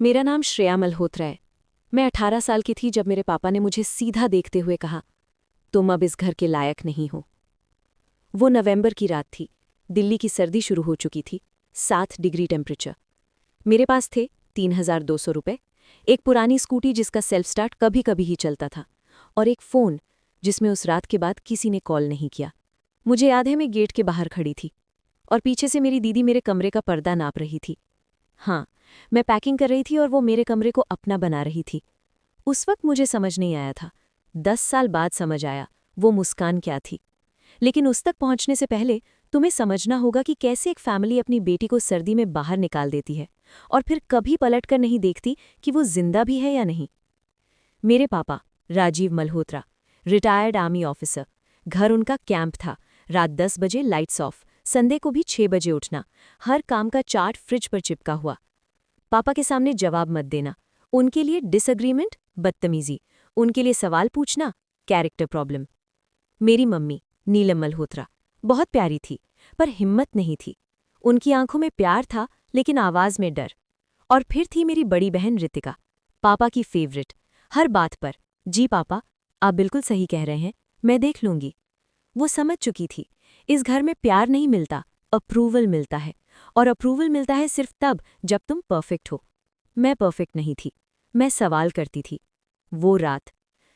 मेरा नाम श्रेया मल्होत्रा है। मैं 18 साल की थी जब मेरे पापा ने मुझे सीधा देखते हुए कहा, तुम अब इस घर के लायक नहीं हो। वो नवंबर की रात थी। दिल्ली की सर्दी शुरू हो चुकी थी। 7 डिग्री टेम्परेचर। मेरे पास थे 3,200 रुपये, एक पुरानी स्कूटी जिसका सेल्फ स्टार्ट कभी कभी ही चलता था, और एक फ़ोन जिसमें उस रात के बाद किसी ने कॉल नहीं किया। मुझे याद है मैं गेट के बाहर खड़ी थी और पीछे से मेरी दीदी मेरे कमरे का पर्दा नाप रही थी। हाँ, मैं पैकिंग कर रही थी और वो मेरे कमरे को अपना बना रही थी। उस वक्त मुझे समझ नहीं आया था। 10 साल बाद समझ आया वो मुस्कान क्या थी। लेकिन उस तक पहुंचने से पहले तुम्हें समझना होगा कि कैसे एक फैमिली अपनी बेटी को सर्दी में बाहर निकाल देती है और फिर कभी पलटकर नहीं देखती कि वो जिंदा भी है या नहीं। मेरे पापा Rajiv Malhotra, retired army officer. घर उनका कैंप था। रात 10 बजे लाइट्स ऑफ, संडे को भी 6 बजे उठना, हर काम का चार्ट फ्रिज पर चिपका हुआ। पापा के सामने जवाब मत देना। उनके लिए डिसएग्रीमेंट बदतमीजी, उनके लिए सवाल पूछना कैरेक्टर प्रॉब्लम। मेरी मम्मी नीलम मल्होत्रा बहुत प्यारी थी, पर हिम्मत नहीं थी। उनकी आंखों में प्यार था लेकिन आवाज में डर। और फिर थी मेरी बड़ी बहन रितिका, पापा की फेवरेट। हर बात पर जी पापा, आप बिल्कुल सही कह रहे हैं, मैं देख लूंगी। वो समझ चुकी थी इस घर में प्यार नहीं मिलता, अप्रूवल मिलता है। और अप्रूवल मिलता है सिर्फ तब जब तुम परफेक्ट हो। मैं परफेक्ट नहीं थी। मैं सवाल करती थी। वो रात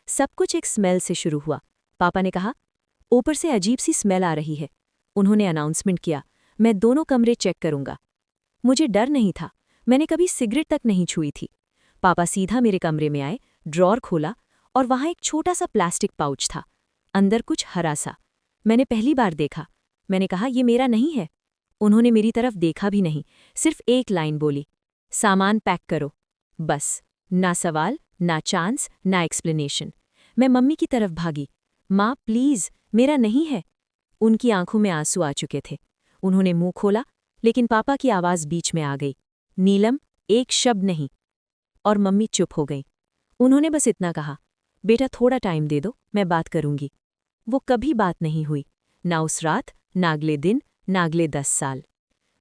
सब कुछ एक स्मेल से शुरू हुआ। पापा ने कहा, ऊपर से अजीब सी स्मेल आ रही है। उन्होंने अनाउंसमेंट किया, मैं दोनों कमरे चेक करूंगा। मुझे डर नहीं था। मैंने कभी सिगरेट तक नहीं छुई थी। पापा सीधा मेरे कमरे में आए, ड्रॉर खोला और वहां एक छोटा सा प्लास्टिक पाउच था, अंदर कुछ हरा सा। मैंने पहली बार देखा। मैंने कहा, ये मेरा नहीं है। उन्होंने मेरी तरफ देखा भी नहीं, सिर्फ एक लाइन बोली, सामान पैक करो। बस, ना सवाल, ना चांस, ना एक्सप्लेनेशन। मैं मम्मी की तरफ भागी। माँ प्लीज, मेरा नहीं है। उनकी आंखों में आंसू आ चुके थे। उन्होंने मुंह खोला, लेकिन पापा की आवाज बीच में आ गई, नीलम, एक शब्द नहीं। और मम्मी चुप हो गई। उन्होंने बस इतना कहा, बेटा थोड़ा टाइम दे दो, मैं बात करूंगी। वो कभी बात नहीं हुई, ना उस रात, ना अगले दिन, ना अगले 10 साल।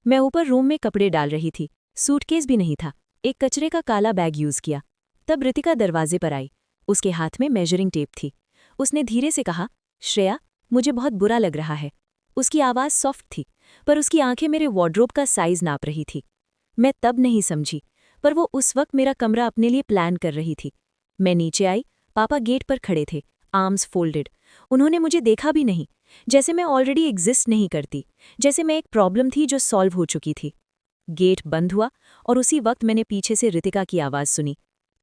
मैं ऊपर रूम में कपड़े डाल रही थी। सूटकेस भी नहीं था, एक कचरे का काला बैग यूज किया। तब रितिका दरवाजे पर आई। उसके हाथ में मेजरिंग टेप थी। उसने धीरे से कहा, श्रेया, मुझे बहुत बुरा लग रहा है। उसकी आवाज़ सॉफ्ट थी, पर उसकी आंखें मेरे वार्डरोब का साइज नाप रही थी। मैं तब नहीं समझी, पर वो उस वक्त मेरा कमरा अपने लिए प्लान कर रही थी। मैं नीचे आई। पापा गेट पर खड़े थे, आर्म्स फोल्डेड। उन्होंने मुझे देखा भी नहीं, जैसे मैं ऑलरेडी एग्जिस्ट नहीं करती, जैसे मैं एक प्रॉब्लम थी जो सॉल्व हो चुकी थी। गेट बंद हुआ और उसी वक्त मैंने पीछे से रितिका की आवाज़ सुनी,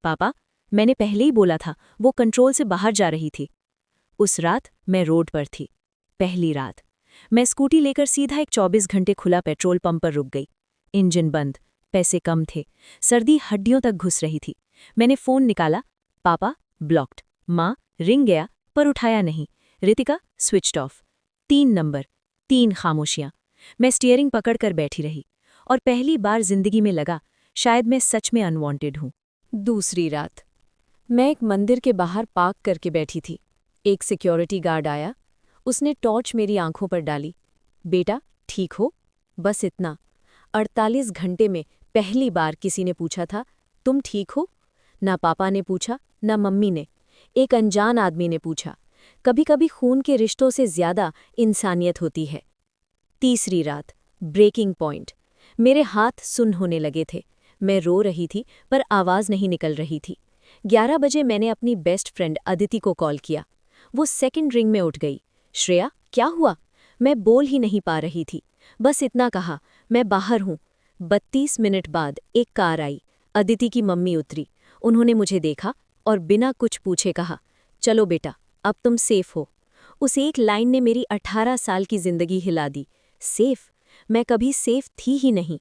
पापा, मैंने पहले ही बोला था, वो कंट्रोल से बाहर जा रही थी। उस रात मैं रोड पर थी। पहली रात। मैं स्कूटी लेकर सीधा एक 24 घंटे खुला पेट्रोल पंप पर रुक गई। इंजन बंद, पैसे कम थे, सर्दी हड्डियों तक घुस रही थी। मैंने फ़ोन निकाला, पापा ब्लॉक्ड, माँ रिंग गया पर उठाया नहीं, रितिका स्विच्ड ऑफ। 3 नंबर, 3 खामोशियाँ। मैं स्टीयरिंग पकड़कर बैठी रही और पहली बार जिंदगी में लगा शायद मैं सच में अनवांटेड हूँ। दूसरी रात। मैं एक मंदिर के बाहर पार्क करके बैठी थी। एक सिक्योरिटी गार्ड आया। उसने टॉर्च मेरी आंखों पर डाली। बेटा ठीक हो? बस इतना। 48 घंटे में पहली बार किसी ने पूछा था, तुम ठीक हो? ना पापा ने पूछा, ना मम्मी ने। एक अनजान आदमी ने पूछा। कभी कभी खून के रिश्तों से ज्यादा इंसानियत होती है। तीसरी रात। Breaking point. मेरे हाथ सुन्न होने लगे थे। मैं रो रही थी पर आवाज नहीं निकल रही थी। 11 बजे मैंने अपनी बेस्ट फ्रेंड अदिति को कॉल किया। वो सेकंड रिंग में उठ गई। श्रेया, क्या हुआ? मैं बोल ही नहीं पा रही थी। बस इतना कहा, मैं बाहर हूँ। 32 मिनट बाद एक कार आई। अदिति की मम्मी उतरी। उन्होंने मुझे देखा और बिना कुछ पूछे कहा, चलो बेटा, अब तुम सेफ हो। उस एक लाइन ने मेरी 18 साल की जिंदगी हिला दी। सेफ? मैं कभी सेफ थी ही नहीं।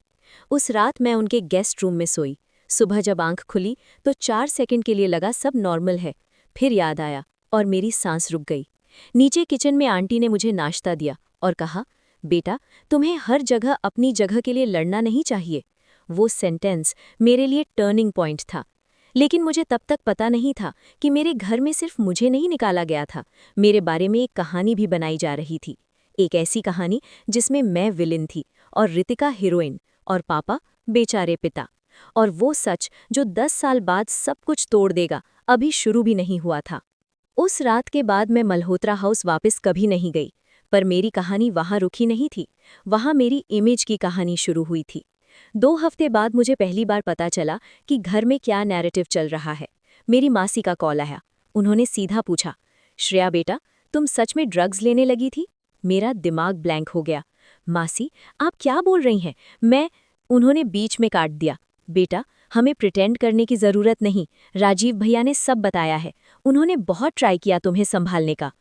उस रात मैं उनके गेस्ट रूम में सोई। सुबह जब आंख खुली तो 4 सेकंड के लिए लगा सब नॉर्मल है। फिर याद आया और मेरी सांस रुक गई। नीचे किचन में आंटी ने मुझे नाश्ता दिया और कहा, बेटा, तुम्हें हर जगह अपनी जगह के लिए लड़ना नहीं चाहिए। वो सेंटेंस मेरे लिए टर्निंग पॉइंट था। लेकिन मुझे तब तक पता नहीं था कि मेरे घर में सिर्फ मुझे नहीं निकाला गया था, मेरे बारे में एक कहानी भी बनाई जा रही थी। एक ऐसी कहानी जिसमें मैं विलेन थी और रितिका हीरोइन और पापा बेचारे पिता। और वो सच जो 10 साल बाद सब कुछ तोड़ देगा, अभी शुरू भी नहीं हुआ था। उस रात के बाद मैं मल्होत्रा हाउस वापस कभी नहीं गई, पर मेरी कहानी वहां रुकी नहीं थी। वहां मेरी इमेज की कहानी शुरू हुई थी। 2 हफ्ते बाद मुझे पहली बार पता चला कि घर में क्या नैरेटिव चल रहा है। मेरी मासी का कॉल आया। उन्होंने सीधा पूछा, श्रेया बेटा, तुम सच में ड्रग्स लेने लगी थी? मेरा दिमाग ब्लैंक हो गया। मासी, आप क्या बोल रही हैं? उन्होंने बीच में काट दिया। बेटा, हमें प्रिटेंड करने की जरूरत नहीं। राजीव भैया ने सब बताया है। उन्होंने बहुत ट्राई किया तुम्हें संभालने का।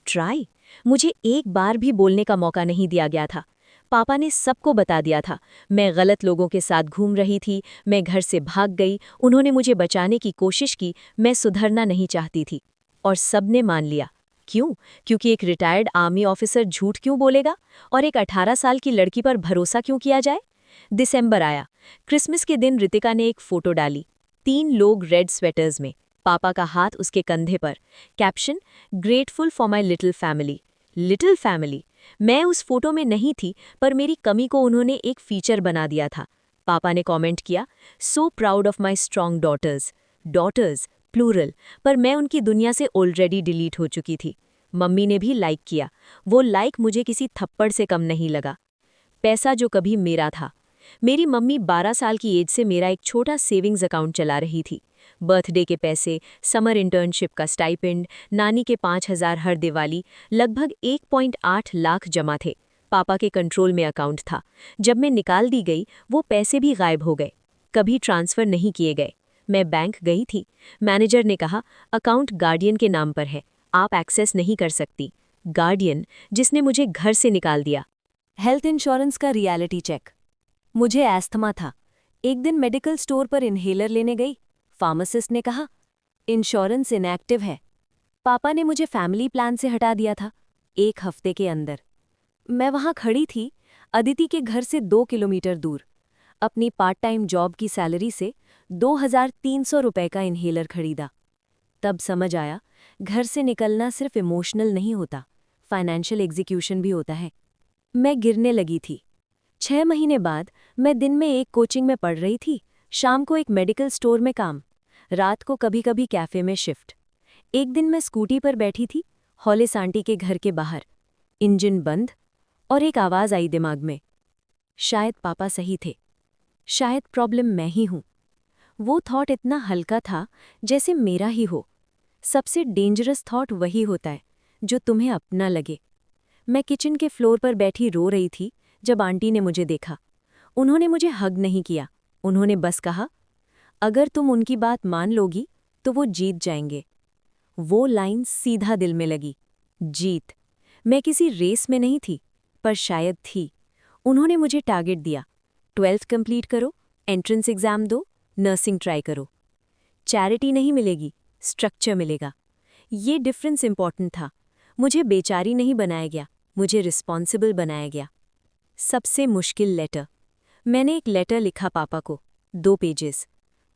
ट्राई? मुझे एक बार भी बोलने का मौका नहीं दिया गया था। पापा ने सबको बता दिया था। मैं गलत लोगों के साथ घूम रही थी, मैं घर से भाग गई, उन्होंने मुझे बचाने की कोशिश की, मैं सुधरना नहीं चाहती थी। और सबने मान लिया। क्यों? क्योंकि एक रिटायर्ड आर्मी ऑफिसर झूठ क्यों बोलेगा? और एक 18 साल की लड़की पर भरोसा क्यों किया जाए? दिसंबर आया। क्रिसमस के दिन रितिका ने एक फोटो डाली। 3 लोग रेड स्वेटर्स में, पापा का हाथ उसके कंधे पर। Caption, grateful for my little family. Little family. मैं उस फोटो में नहीं थी, पर मेरी कमी को उन्होंने एक फीचर बना दिया था। पापा ने कमेंट किया, so proud of my strong daughters. Daughters plural, पर मैं उनकी दुनिया से ऑलरेडी डिलीट हो चुकी थी। मम्मी ने भी लाइक किया। वो लाइक मुझे किसी थप्पड़ से कम नहीं लगा। पैसा जो कभी मेरा था। मेरी मम्मी 12 साल की एज से मेरा एक छोटा सेविंग्स अकाउंट चला रही थी। बर्थडे के पैसे, समर इंटर्नशिप का स्टाइपेंड, नानी के 5,000 हर दिवाली, लगभग 1.8 लाख जमा थे। पापा के कंट्रोल में अकाउंट था। जब मैं निकाल दी गई, वो पैसे भी गायब हो गए। कभी ट्रांसफ़र नहीं किए गए। मैं बैंक गई थी। मैनेजर ने कहा, अकाउंट गार्डियन के नाम पर है, आप एक्सेस नहीं कर सकती। गार्डियन, जिसने मुझे घर से निकाल दिया। हेल्थ इंश्योरेंस का रियलिटी चेक। मुझे एस्थमा था। एक दिन मेडिकल स्टोर पर इन्हेलर लेने गई। फार्मासिस्ट ने कहा, इंश्योरेंस इनएक्टिव है। पापा ने मुझे फैमिली प्लान से हटा दिया था, 1 हफ्ते के अंदर। मैं वहां खड़ी थी, अदिति के घर से 2 किलोमीटर दूर। अपनी पार्ट टाइम जॉब की सैलरी से 2,300 रुपए का इन्हेलर खरीदा। तब समझ आया, घर से निकलना सिर्फ इमोशनल नहीं होता, फाइनेंशियल एग्जीक्यूशन भी होता है। मैं गिरने लगी थी। 6 महीने बाद मैं दिन में एक कोचिंग में पढ़ रही थी, शाम को एक मेडिकल स्टोर में काम, रात को कभी-कभी कैफे में शिफ्ट। एक दिन मैं स्कूटी पर बैठी थी, हॉलिस आंटी के घर के बाहर। इंजन बंद और एक आवाज़ आई दिमाग में, शायद पापा सही थे, शायद प्रॉब्लम मैं ही हूँ। वो थॉट इतना हल्का था जैसे मेरा ही हो। सबसे डेंजरस थॉट वही होता है जो तुम्हें अपना लगे। मैं किचन के फ्लोर पर बैठी रो रही थी जब आंटी ने मुझे देखा। उन्होंने मुझे हग नहीं किया, उन्होंने बस कहा, अगर तुम उनकी बात मान लोगी तो वो जीत जाएंगे। वो लाइन सीधा दिल में लगी। जीत। मैं किसी रेस में नहीं थी, पर शायद थी। उन्होंने मुझे टारगेट दिया, 12th कंप्लीट करो, एंट्रेंस एग्जाम दो, नर्सिंग ट्राई करो। चैरिटी नहीं मिलेगी, स्ट्रक्चर मिलेगा। ये डिफरेंस इंपॉर्टेंट था। मुझे बेचारी नहीं बनाया गया, मुझे रिस्पॉन्सिबल बनाया गया। सबसे मुश्किल लेटर। मैंने एक लेटर लिखा पापा को, 2 पेजेस।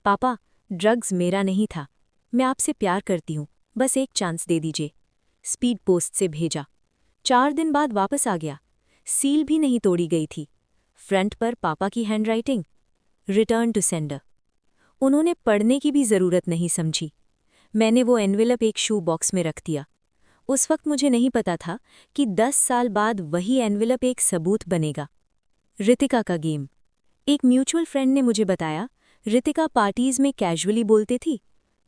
पापा, ड्रग्स मेरा नहीं था, मैं आपसे प्यार करती हूँ, बस एक चांस दे दीजिए। स्पीड पोस्ट से भेजा। 4 दिन बाद वापस आ गया। सील भी नहीं तोड़ी गई थी। फ्रंट पर पापा की हैंडराइटिंग, रिटर्न टू सेंडर। उन्होंने पढ़ने की भी जरूरत नहीं समझी। मैंने वो एनवेलप एक शू बॉक्स में रख दिया। उस वक्त मुझे नहीं पता था कि 10 साल बाद वही एनवेलप एक सबूत बनेगा। रितिका का गेम। एक म्यूचुअल फ्रेंड ने मुझे बताया, रितिका पार्टीज में कैजुअली बोलती थी,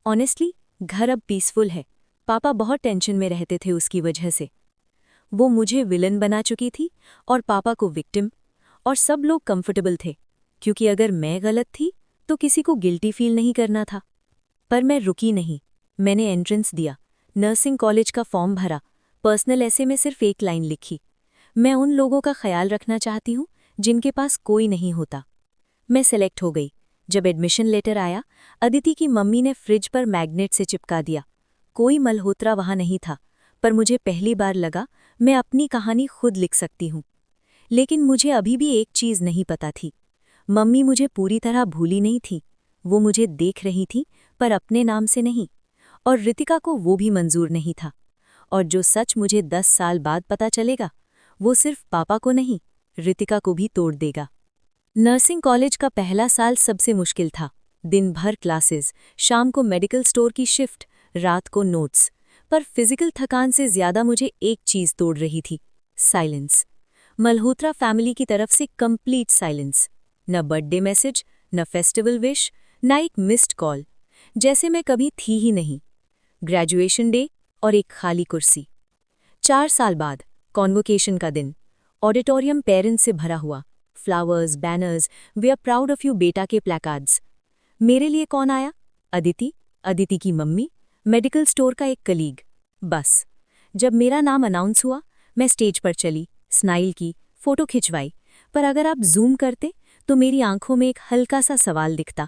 ऑनेस्टली घर अब पीसफुल है, पापा बहुत टेंशन में रहते थे उसकी वजह से। वो मुझे विलन बना चुकी थी और पापा को विक्टिम, और सब लोग कंफर्टेबल थे, क्योंकि अगर मैं गलत थी तो किसी को गिल्टी फील नहीं करना था। पर मैं रुकी नहीं। मैंने एंट्रेंस दिया, नर्सिंग कॉलेज का फॉर्म भरा, पर्सनल ऐसे में सिर्फ एक लाइन लिखी, मैं उन लोगों का ख्याल रखना चाहती हूँ जिनके पास कोई नहीं होता। मैं सेलेक्ट हो गई। जब एडमिशन लेटर आया, अदिति की मम्मी ने फ्रिज पर मैग्नेट से चिपका दिया। कोई मल्होत्रा वहां नहीं था, पर मुझे पहली बार लगा मैं अपनी कहानी खुद लिख सकती हूँ। लेकिन मुझे अभी भी एक चीज़ नहीं पता थी, मम्मी मुझे पूरी तरह भूली नहीं थी। वो मुझे देख रही थी, पर अपने नाम से नहीं। और रितिका को वो भी मंजूर नहीं था। और जो सच मुझे 10 साल बाद पता चलेगा, वो सिर्फ पापा को नहीं, रितिका को भी तोड़ देगा। नर्सिंग कॉलेज का पहला साल सबसे मुश्किल था। दिन भर क्लासेस, शाम को मेडिकल स्टोर की शिफ्ट, रात को नोट्स। पर फिजिकल थकान से ज्यादा मुझे एक चीज तोड़ रही थी, साइलेंस। मल्होत्रा फैमिली की तरफ से कंप्लीट साइलेंस। न बर्थडे मैसेज, न फेस्टिवल विश, न एक मिस्ड कॉल, जैसे मैं कभी थी ही नहीं। ग्रेजुएशन डे और एक खाली कुर्सी। 4 साल बाद कॉन्वोकेशन का दिन। ऑडिटोरियम पेरेंट्स से भरा हुआ, flowers, banners, we are proud of you बेटा के प्लैकार्ड्स। मेरे लिए कौन आया? अदिति, अदिति की मम्मी, मेडिकल स्टोर का एक कलीग। बस जब मेरा नाम अनाउंस हुआ, मैं स्टेज पर चली, स्माइल की, फोटो खिंचवाई। पर अगर आप जूम करते तो मेरी आंखों में एक हल्का सा सवाल दिखता,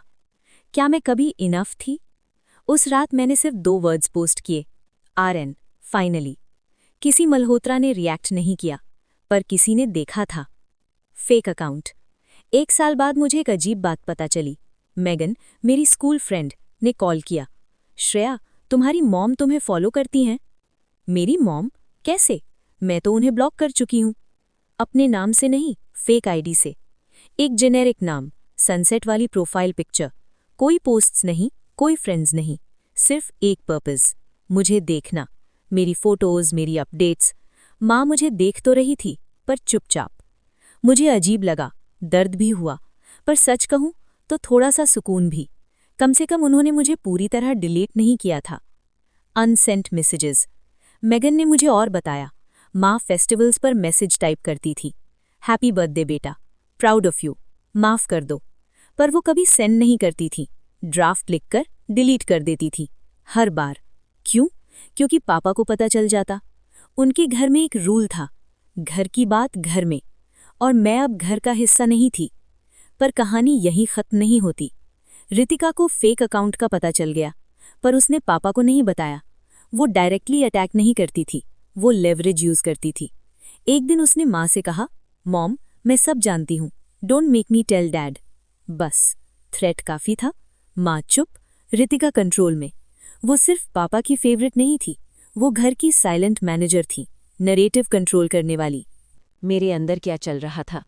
क्या मैं कभी इनफ थी? उस रात मैंने सिर्फ 2 वर्ड्स पोस्ट किए, RN, फाइनली। किसी मल्होत्रा ने रिएक्ट नहीं किया, पर किसी ने देखा था। Fake account. 1 साल बाद मुझे एक अजीब बात पता चली। मेगन, मेरी स्कूल फ्रेंड, ने कॉल किया। श्रेया, तुम्हारी मॉम तुम्हें फॉलो करती हैं। मेरी मॉम? कैसे? मैं तो उन्हें ब्लॉक कर चुकी हूं। अपने नाम से नहीं, फेक आईडी से। एक जेनेरिक नाम, सनसेट वाली प्रोफाइल पिक्चर। कोई पोस्ट्स नहीं, कोई फ्रेंड्स नहीं, सिर्फ एक पर्पस, मुझे देखना। मेरी फोटोज, मेरी अपडेट्स। माँ मुझे देख तो रही थी, पर चुपचाप। मुझे अजीब लगा, दर्द भी हुआ, पर सच कहूं तो थोड़ा सा सुकून भी। कम से कम उन्होंने मुझे पूरी तरह डिलीट नहीं किया था। Unsent messages. मेगन ने मुझे और बताया, माँ फेस्टिवल्स पर मैसेज टाइप करती थी, हैप्पी बर्थडे बेटा, प्राउड ऑफ यू, माफ कर दो। पर वो कभी सेंड नहीं करती थी, ड्राफ्ट लिखकर डिलीट कर देती थी, हर बार। क्यों? क्योंकि पापा को पता चल जाता। उनके घर में एक रूल था, घर की बात घर में, और मैं अब घर का हिस्सा नहीं थी। पर कहानी यहीं खत्म नहीं होती। रितिका को फेक अकाउंट का पता चल गया, पर उसने पापा को नहीं बताया। वो डायरेक्टली अटैक नहीं करती थी, वो लेवरेज यूज करती थी। एक दिन उसने माँ से कहा, मॉम, मैं सब जानती हूँ, don't make me tell dad. बस थ्रेट काफी था। माँ चुप, रितिका कंट्रोल में। वो सिर्फ पापा की फेवरेट नहीं थी, वो घर की साइलेंट मैनेजर थी, नरेटिव कंट्रोल करने वाली। मेरे अंदर क्या चल रहा था?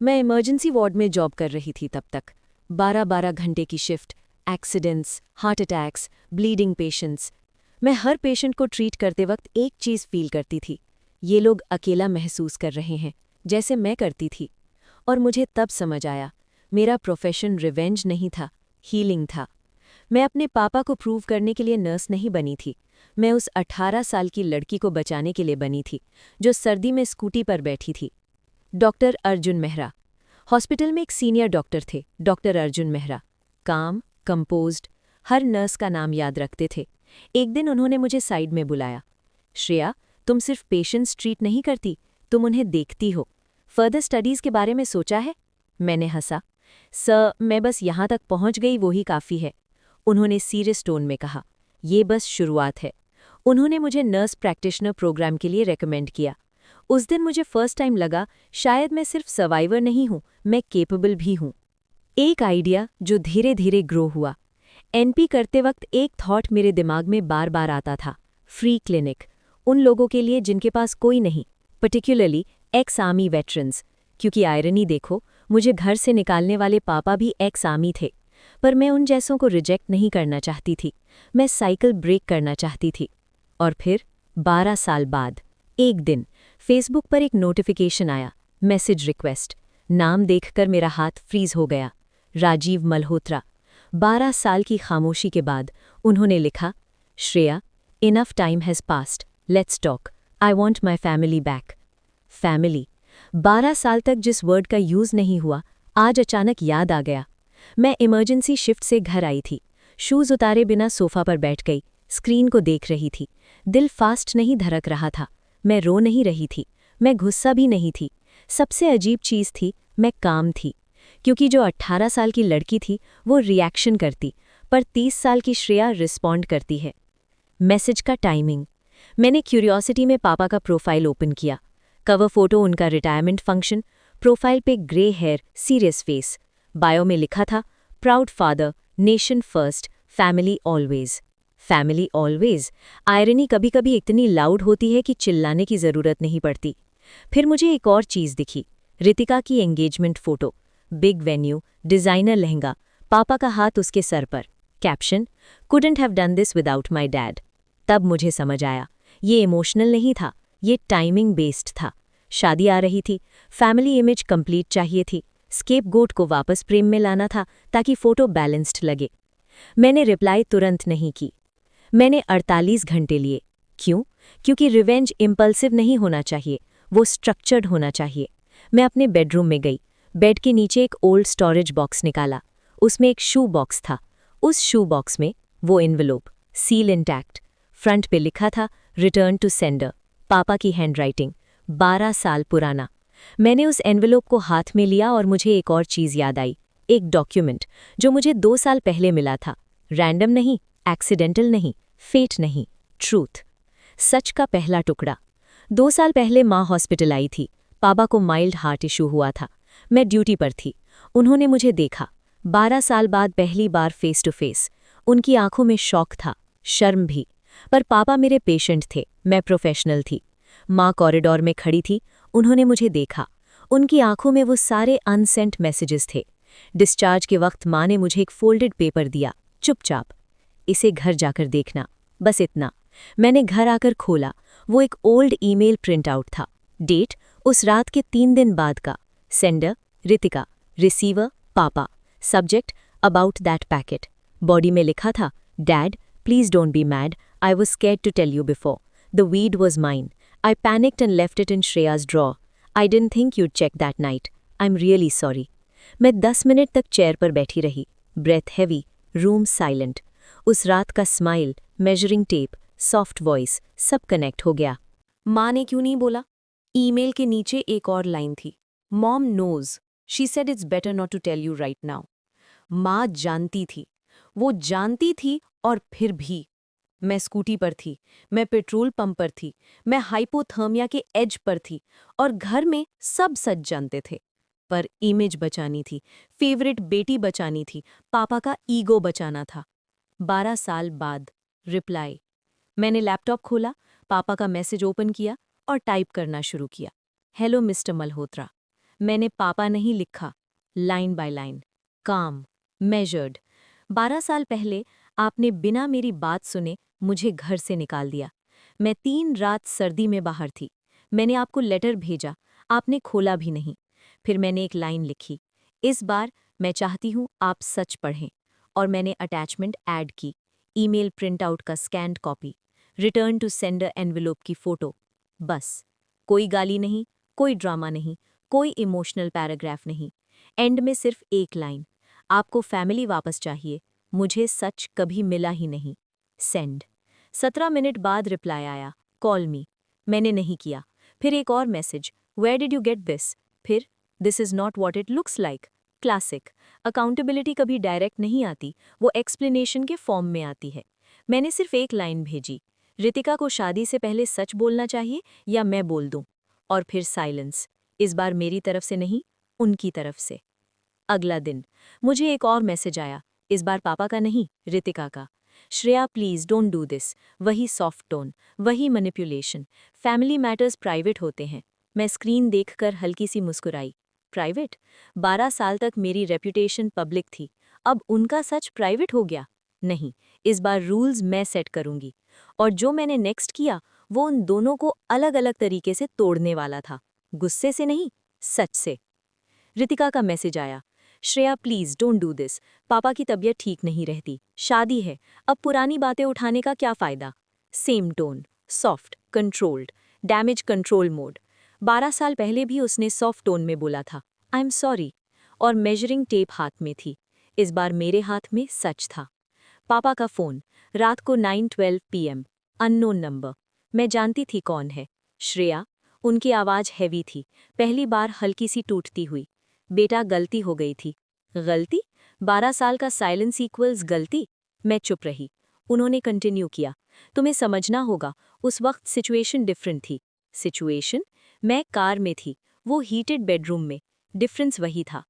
मैं इमरजेंसी वार्ड में जॉब कर रही थी तब तक। 12-12 घंटे की shift, accidents, heart attacks, bleeding patients. मैं हर पेशेंट को ट्रीट करते वक्त एक चीज़ फील करती थी, ये लोग अकेला महसूस कर रहे हैं, जैसे मैं करती थी। और मुझे तब समझ आया, मेरा प्रोफेशन रिवेंज नहीं था, हीलिंग था। मैं अपने पापा को प्रूव करने के लिए नर्स नहीं बनी थी, मैं उस 18 साल की लड़की को बचाने के लिए बनी थी, जो सर्दी में स्कूटी पर बैठी थी। डॉक्टर अर्जुन मेहरा। हॉस्पिटल में एक सीनियर डॉक्टर थे, डॉक्टर अर्जुन मेहरा। काम, कंपोज्ड, हर नर्स का नाम याद रखते थे। एक दिन उन्होंने मुझे साइड में बुलाया। श्रेया, तुम सिर्फ पेशेंट्स ट्रीट नहीं करती, तुम उन्हें देखती हो। फर्दर स्टडीज़ के बारे में सोचा है? मैंने हंसा। सर, मैं बस यहाँ तक पहुँच गई, वो ही काफ़ी है। उन्होंने सीरियस टोन में कहा, ये बस शुरुआत है। उन्होंने मुझे नर्स प्रैक्टिशनर प्रोग्राम के लिए रेकमेंड किया। उस दिन मुझे फर्स्ट टाइम लगा, शायद मैं सिर्फ सर्वाइवर नहीं हूँ, मैं केपेबल भी हूँ। एक आइडिया जो धीरे धीरे ग्रो हुआ। एनपी करते वक्त एक थॉट मेरे दिमाग में बार बार आता था, फ्री क्लिनिक, उन लोगों के लिए जिनके पास कोई नहीं, पर्टिकुलरली एक्स आर्मी वेटरन्स। क्योंकि आयरनी देखो, मुझे घर से निकालने वाले पापा भी एक्स आर्मी थे। पर मैं उन जैसों को रिजेक्ट नहीं करना चाहती थी, मैं साइकिल ब्रेक करना चाहती थी। और फिर 12 साल बाद एक दिन फेसबुक पर एक नोटिफिकेशन आया, मैसेज रिक्वेस्ट। नाम देखकर मेरा हाथ फ्रीज हो गया, राजीव मल्होत्रा। 12 साल की खामोशी के बाद उन्होंने लिखा, Shreya, enough time has passed, let's talk, I want my family back. Family, 12 साल तक जिस वर्ड का यूज़ नहीं हुआ, आज अचानक याद आ गया। मैं इमरजेंसी शिफ्ट से घर आई थी, शूज़ उतारे बिना सोफा पर बैठ गई, स्क्रीन को देख रही थी। दिल फास्ट नहीं धड़क रहा था, मैं रो नहीं रही थी, मैं गुस्सा भी नहीं थी। सबसे अजीब चीज़ थी, मैं काम थी। क्योंकि जो 18 साल की लड़की थी वो रिएक्शन करती, पर 30 साल की श्रेया रिस्पॉन्ड करती है। मैसेज का टाइमिंग। मैंने क्यूरियोसिटी में पापा का प्रोफाइल ओपन किया। कवर फोटो उनका रिटायरमेंट फंक्शन, प्रोफाइल पे grey hair, serious face. Bio में लिखा था, proud father, nation first, family always. Family always. Irony कभी कभी इतनी लाउड होती है कि चिल्लाने की ज़रूरत नहीं पड़ती। फिर मुझे एक और चीज़ दिखी, रितिका की engagement photo. Big venue, designer lehenga, पापा का हाथ उसके सर पर। Caption, couldn't have done this without my dad. तब मुझे समझ आया, ये इमोशनल नहीं था, ये टाइमिंग बेस्ड था। शादी आ रही थी, फैमिली इमेज कंप्लीट चाहिए थी, स्केपगोट को वापस प्रेम में लाना था ताकि फोटो बैलेंस्ड लगे। मैंने रिप्लाई तुरंत नहीं की। मैंने 48 घंटे लिए। क्यों? क्योंकि रिवेंज इम्पल्सिव नहीं होना चाहिए, वो स्ट्रक्चर्ड होना चाहिए। मैं अपने बेडरूम में गई, बेड के नीचे एक ओल्ड स्टोरेज बॉक्स निकाला। उसमें एक शू बॉक्स था। उस शू बॉक्स में वो एनवेलोप, सील इंटैक्ट। फ्रंट पे लिखा था रिटर्न टू सेंडर, पापा की हैंडराइटिंग, 12 साल पुराना। मैंने उस एनवेलोप को हाथ में लिया और मुझे एक और चीज़ याद आई, एक डॉक्यूमेंट जो मुझे 2 साल पहले मिला था। रैंडम नहीं, एक्सीडेंटल नहीं, फेट नहीं, ट्रूथ। सच का पहला टुकड़ा। 2 साल पहले माँ हॉस्पिटल आई थी। पापा को माइल्ड हार्ट इशू हुआ था। मैं ड्यूटी पर थी। उन्होंने मुझे देखा। 12 साल बाद पहली बार फेस टू फेस। उनकी आंखों में शौक था, शर्म भी। पर पापा मेरे पेशेंट थे, मैं प्रोफेशनल थी। माँ कॉरिडोर में खड़ी थी। उन्होंने मुझे देखा। उनकी आंखों में वो सारे अनसेंट मैसेजेस थे। डिस्चार्ज के वक्त माँ ने मुझे एक फोल्डेड पेपर दिया, चुपचाप। इसे घर जाकर देखना, बस इतना। मैंने घर आकर खोला। वो एक ओल्ड ईमेल प्रिंट आउट था। डेट उस रात के 3 दिन बाद का। सेंडर रितिका, रिसीवर पापा। Subject about that packet. Body में लिखा था dad please don't be mad, I was scared to tell you before. The weed was mine. I panicked and left it in Shreya's drawer. I didn't think you'd check that night. I am really sorry. मैं 10 minute तक chair पर बैठी रही, breath heavy, room silent. उस रात का smile, measuring tape, soft voice, सब connect हो गया। माँ ने क्यों नहीं बोला? ईमेल के नीचे एक और लाइन थी, mom knows, she said it's better not to tell you right now. माँ जानती थी, वो जानती थी, और फिर भी। मैं स्कूटी पर थी, मैं पेट्रोल पंप पर थी, मैं हाइपोथर्मिया के एज पर थी, और घर में सब सच जानते थे। पर इमेज बचानी थी, फेवरेट बेटी बचानी थी, पापा का ईगो बचाना था। 12 साल बाद रिप्लाई। मैंने लैपटॉप खोला, पापा का मैसेज ओपन किया और टाइप करना शुरू किया। Hello mister Malhotra. मैंने पापा नहीं लिखा, लाइन बाय लाइन, काम, मेजर्ड। 12 साल पहले आपने बिना मेरी बात सुने मुझे घर से निकाल दिया। मैं 3 रात सर्दी में बाहर थी। मैंने आपको लेटर भेजा, आपने खोला भी नहीं। फिर मैंने एक लाइन लिखी, इस बार मैं चाहती हूँ आप सच पढ़ें। और मैंने अटैचमेंट ऐड की, ईमेल प्रिंट आउट का scanned copy, return to sender envelope की फोटो। बस। कोई गाली नहीं, कोई ड्रामा नहीं, कोई इमोशनल पैराग्राफ नहीं। एंड में सिर्फ एक लाइन, आपको फैमिली वापस चाहिए, मुझे सच कभी मिला ही नहीं। सेंड। 17 मिनट बाद रिप्लाई आया, कॉल मी। मैंने नहीं किया। फिर एक और message, where did you get this? फिर this is not what it looks like. Classic. Accountability कभी डायरेक्ट नहीं आती, वो एक्सप्लेनेशन के फॉर्म में आती है। मैंने सिर्फ एक लाइन भेजी, रितिका को शादी से पहले सच बोलना चाहिए या मैं बोल दूं? और फिर साइलेंस। इस बार मेरी तरफ से नहीं, उनकी तरफ से। अगला दिन मुझे एक और मैसेज आया, इस बार पापा का नहीं, रितिका का। Shreya please don't do this. वही सॉफ्ट टोन, वही मैनिपुलेशन। फैमिली मैटर्स प्राइवेट होते हैं। मैं स्क्रीन देखकर हल्की सी मुस्कुराई। प्राइवेट? 12 साल तक मेरी रेपुटेशन पब्लिक थी, अब उनका सच प्राइवेट हो गया? नहीं, इस बार रूल्स मैं सेट करूंगी। और जो मैंने नेक्स्ट किया वो उन दोनों को अलग अलग तरीके से तोड़ने वाला था। गुस्से से नहीं, सच से। रितिका का मैसेज आया, Shreya please don't do this. पापा की तबीयत ठीक नहीं रहती, शादी है, अब पुरानी बातें उठाने का क्या फायदा? Same tone, soft, controlled, damage control mode. 12 साल पहले भी उसने सॉफ्ट टोन में बोला था, आई एम सॉरी। और मेजरिंग टेप हाथ में थी। इस बार मेरे हाथ में सच था। पापा का फोन, रात को 9:12 PM, अननोन नंबर। मैं जानती थी कौन है, श्रेया। उनकी आवाज़ हैवी थी, पहली बार हल्की सी टूटती हुई। बेटा गलती हो गई थी। गलती? 12 साल का साइलेंस इक्वल्स गलती? मैं चुप रही। उन्होंने कंटिन्यू किया, तुम्हें समझना होगा, उस वक्त सिचुएशन डिफरेंट थी। सिचुएशन? मैं कार में थी, वो हीटेड बेडरूम में। डिफरेंस वही था।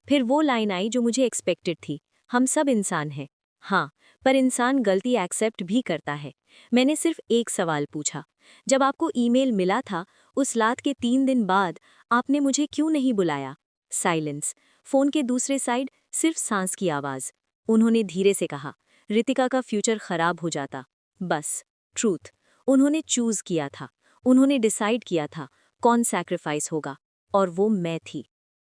फिर वो लाइन आई जो मुझे एक्सपेक्टेड थी, हम सब इंसान हैं। हाँ, पर इंसान गलती एक्सेप्ट भी करता है। मैंने सिर्फ एक सवाल पूछा, जब आपको ईमेल मिला था उस रात के 3 दिन बाद, आपने मुझे क्यों नहीं बुलाया? साइलेंस। फोन के दूसरे साइड सिर्फ सांस की आवाज। उन्होंने धीरे से कहा, रितिका का फ्यूचर खराब हो जाता। बस, ट्रूथ। उन्होंने चूज किया था, उन्होंने डिसाइड किया था कौन सैक्रिफाइस होगा, और वो मैं थी।